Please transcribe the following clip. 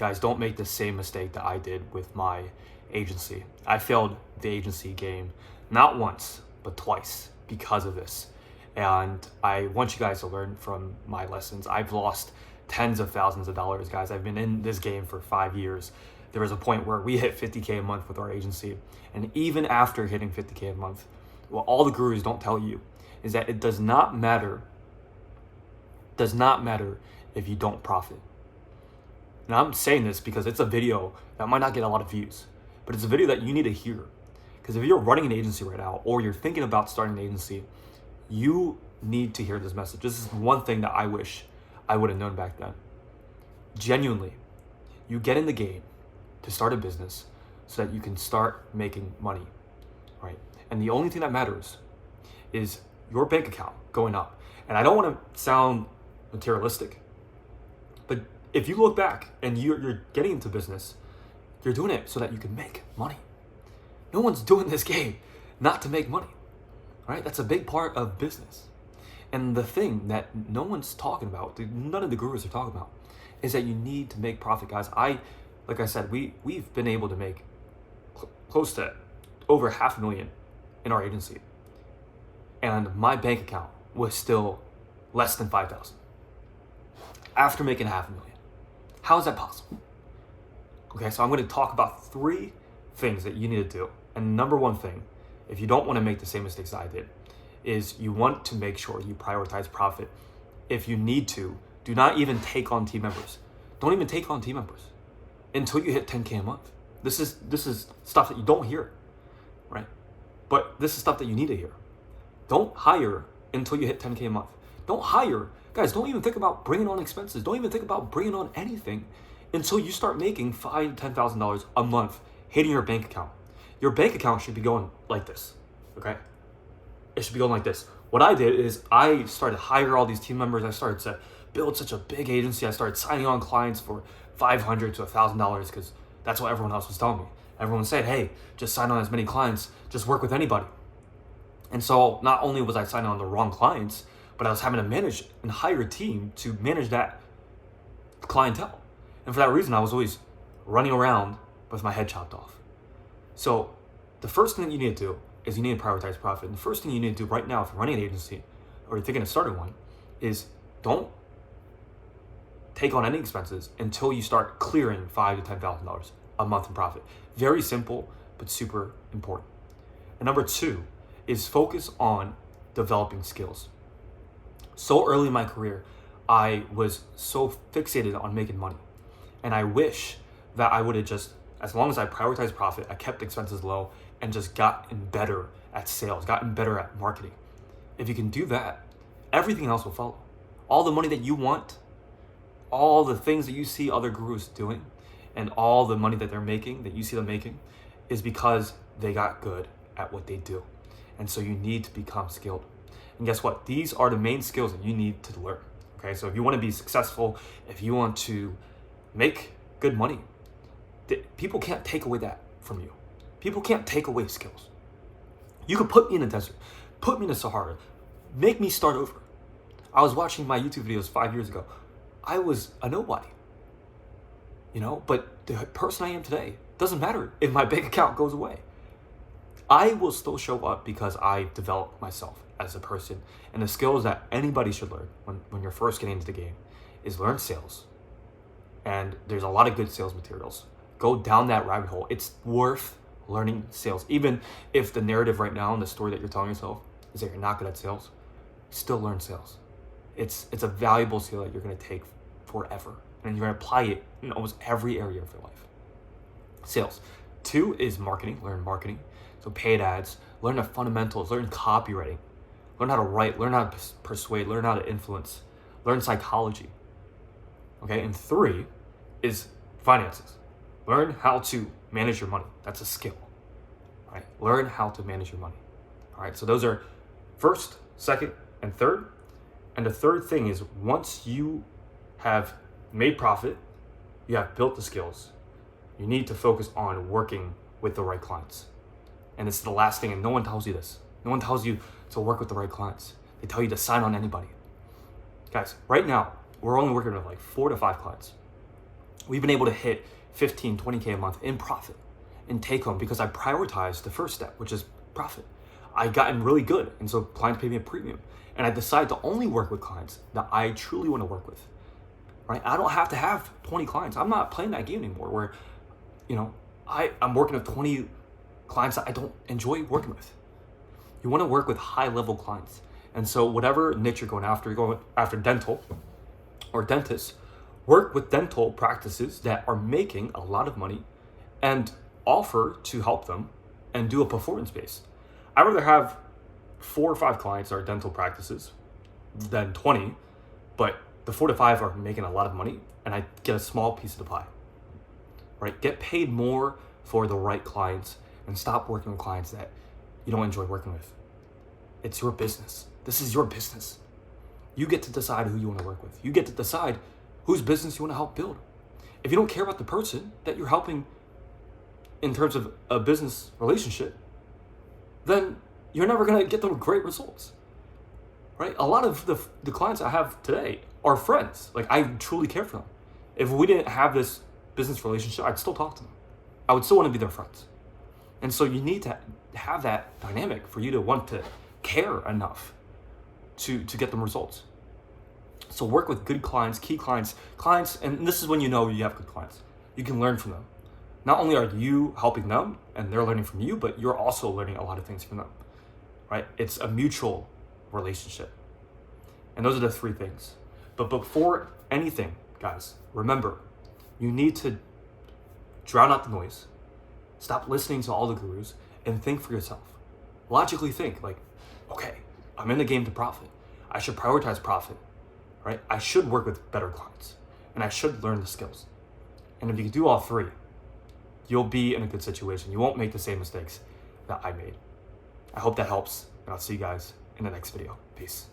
Guys, don't make the same mistake that I did with my agency. I failed the agency game not once, but twice because of this. And I want you guys to learn from my lessons. I've lost tens of thousands of dollars, guys. I've been in this game for 5 years. There was a point where we hit 50K a month with our agency. And even after hitting 50K a month, what all the gurus don't tell you is that it does not matter if you don't profit. And I'm saying this because it's a video that might not get a lot of views, but it's a video that you need to hear. Because if you're running an agency right now, or you're thinking about starting an agency, you need to hear this message. This is one thing that I wish I would have known back then. Genuinely, you get in the game to start a business so that you can start making money, right? And the only thing that matters is your bank account going up. And I don't want to sound materialistic, but if you look back and you're getting into business, you're doing it so that you can make money. No one's doing this game not to make money, right? That's a big part of business. And the thing that no one's talking about, none of the gurus are talking about, is that you need to make profit, guys. Like I said, we've been able to make close to over $500,000 in our agency. And my bank account was still less than $5,000 after making $500,000. How is that possible? Okay, so I'm going to talk about 3 things that you need to do. And number one thing, if you don't want to make the same mistakes I did, is you want to make sure you prioritize profit. If you need to, do not even take on team members. Don't even take on team members until you hit 10K a month. This is stuff that you don't hear, right? But this is stuff that you need to hear. Don't hire until you hit 10K a month. Don't hire. Guys, don't even think about bringing on expenses. Don't even think about bringing on anything until you start making $5,000 to $10,000 a month hitting your bank account. Your bank account should be going like this, okay? It should be going like this. What I did is I started to hire all these team members. I started to build such a big agency. I started signing on clients for $500 to $1,000 because that's what everyone else was telling me. Everyone said, hey, just sign on as many clients. Just work with anybody. And so not only was I signing on the wrong clients, but I was having to manage and hire a team to manage that clientele. And for that reason, I was always running around with my head chopped off. So the first thing that you need to do is you need to prioritize profit. And the first thing you need to do right now, if you're running an agency or you're thinking of starting one, is don't take on any expenses until you start clearing $5,000 to $10,000 a month in profit. Very simple, but super important. And number 2 is focus on developing skills. So early in my career, I was so fixated on making money. And I wish that I would have just, as long as I prioritized profit, I kept expenses low and just gotten better at sales, gotten better at marketing. If you can do that, everything else will follow. All the money that you want, all the things that you see other gurus doing, and all the money that they're making, that you see them making, is because they got good at what they do. And so you need to become skilled. And guess what? These are the main skills that you need to learn. Okay, so if you want to be successful, if you want to make good money, people can't take away that from you. People can't take away skills. You could put me in a desert, put me in the Sahara, make me start over. I was watching my YouTube videos 5 years ago. I was a nobody, but the person I am today doesn't matter if my bank account goes away. I will still show up because I developed myself as a person. And the skills that anybody should learn when you're first getting into the game is learn sales. And there's a lot of good sales materials. Go down that rabbit hole. It's worth learning sales. Even if the narrative right now and the story that you're telling yourself is that you're not good at sales, still learn sales. It's a valuable skill that you're going to take forever. And you're going to apply it in almost every area of your life. Sales. 2 is marketing. Learn marketing. So paid ads, learn the fundamentals, learn copywriting, learn how to write, learn how to persuade, learn how to influence, learn psychology. Okay, and 3 is finances. Learn how to manage your money. That's a skill, right? Learn how to manage your money. All right, so those are first, second, and third. And the third thing is once you have made profit, you have built the skills, you need to focus on working with the right clients. And this is the last thing, and no one tells you this. No one tells you to work with the right clients. They tell you to sign on anybody. Guys, right now, we're only working with like 4 to 5 clients. we've been able to hit 15, 20K a month in profit, in take home, because I prioritized the first step, which is profit. I gotten really good, and so clients pay me a premium. And I decided to only work with clients that I truly want to work with, right? I don't have to have 20 clients. I'm not playing that game anymore where, I'm working with 20 clients that I don't enjoy working with. You want to work with high-level clients. And so whatever niche you're going after dental or dentists, work with dental practices that are making a lot of money and offer to help them and do a performance base. I'd rather have 4 or 5 clients that are dental practices than 20, but the 4 to 5 are making a lot of money and I get a small piece of the pie, right? Get paid more for the right clients and stop working with clients that you don't enjoy working with. It's your business. This is your business. You get to decide who you want to work with. You get to decide whose business you want to help build. If you don't care about the person that you're helping in terms of a business relationship, then you're never going to get them great results, right? A lot of the clients I have today are friends. Like, I truly care for them. If we didn't have this business relationship, I'd still talk to them. I would still want to be their friends. And so you need to have that dynamic for you to want to care enough to get them results. So work with good clients, key clients, and this is when you know you have good clients. You can learn from them. Not only are you helping them and they're learning from you, but you're also learning a lot of things from them, right? It's a mutual relationship. And those are the 3 things. But before anything, guys, remember, you need to drown out the noise. Stop listening to all the gurus and think for yourself. Logically think, like, okay, I'm in the game to profit. I should prioritize profit, right? I should work with better clients and I should learn the skills. And if you can do all 3, you'll be in a good situation. You won't make the same mistakes that I made. I hope that helps, and I'll see you guys in the next video. Peace.